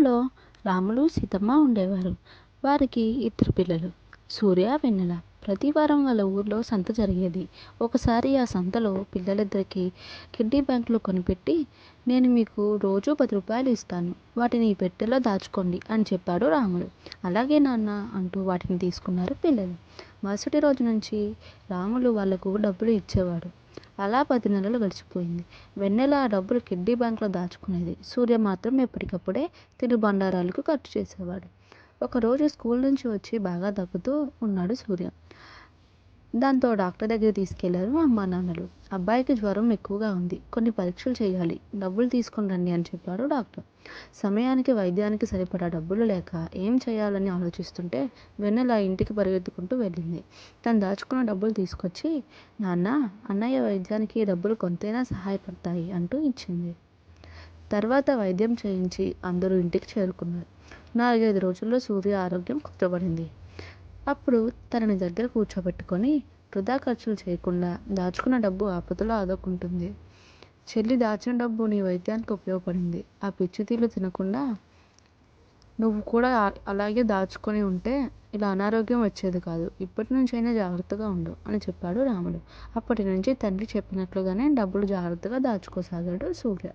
ఊర్లో రాములు, సీతమ్మ ఉండేవారు. వారికి ఇద్దరు పిల్లలు, సూర్య, వెన్నెల. ప్రతి వారం వాళ్ళ ఊర్లో సంత జరిగేది. ఒకసారి ఆ సంతలో పిల్లలిద్దరికీ కిడ్డీ బ్యాంకులు కొనిపెట్టి, నేను మీకు రోజు 10 రూపాయలు ఇస్తాను, వాటిని ఈ పెట్టెలో దాచుకోండి అని చెప్పాడు రాములు. అలాగే నాన్న అంటూ వాటిని తీసుకున్నారు పిల్లలు. మరుసటి రోజు నుంచి రాములు వాళ్లకు డబ్బులు ఇచ్చేవాడు. అలా 10 నెలలు గడిచిపోయింది. వెన్నెల ఆ డబ్బులు కిడ్డీ బ్యాంకులో దాచుకునేది. సూర్య మాత్రం ఎప్పటికప్పుడే తినుబండారాలకు ఖర్చు చేసేవాడు. ఒకరోజు స్కూల్ నుంచి వచ్చి బాగా దగ్గుతూ ఉన్నాడు సూర్య. దాంతో డాక్టర్ దగ్గరికి తీసుకెళ్లారు అమ్మా నాన్నలు. అబ్బాయికి జ్వరం ఎక్కువగా ఉంది, కొన్ని పరీక్షలు చేయాలి, డబ్బులు తీసుకొని రండి అని చెప్పాడు డాక్టర్. సమయానికి వైద్యానికి సరిపడా డబ్బులు లేక ఏం చేయాలని ఆలోచిస్తుంటే వెన్నెల ఇంటికి పరిగెత్తుకుంటూ వెళ్ళింది. తను దాచుకున్న డబ్బులు తీసుకొచ్చి, నాన్న, అన్నయ్య వైద్యానికి ఈ డబ్బులు కొంతైనా సహాయపడతాయి అంటూ ఇచ్చింది. తర్వాత వైద్యం చేయించి అందరూ ఇంటికి చేరుకున్నారు. 4-5 రోజుల్లో సూర్య ఆరోగ్యం కుదుటపడింది. అప్పుడు తనని దగ్గర కూర్చోబెట్టుకొని, వృధా ఖర్చులు చేయకుండా దాచుకున్న డబ్బు ఆపదలో ఆదుకుంటుంది. చెల్లి దాచిన డబ్బు నీ వైద్యానికి ఉపయోగపడింది. ఆ పిచ్చి తీళ్ళు తినకుండా నువ్వు కూడా అలాగే దాచుకొని ఉంటే ఇలా అనారోగ్యం వచ్చేది కాదు. ఇప్పటి నుంచైనా జాగ్రత్తగా ఉండు అని చెప్పాడు రాముడు. అప్పటి నుంచి తండ్రి చెప్పినట్లుగానే డబ్బులు జాగ్రత్తగా దాచుకోసాగాడు సూర్య.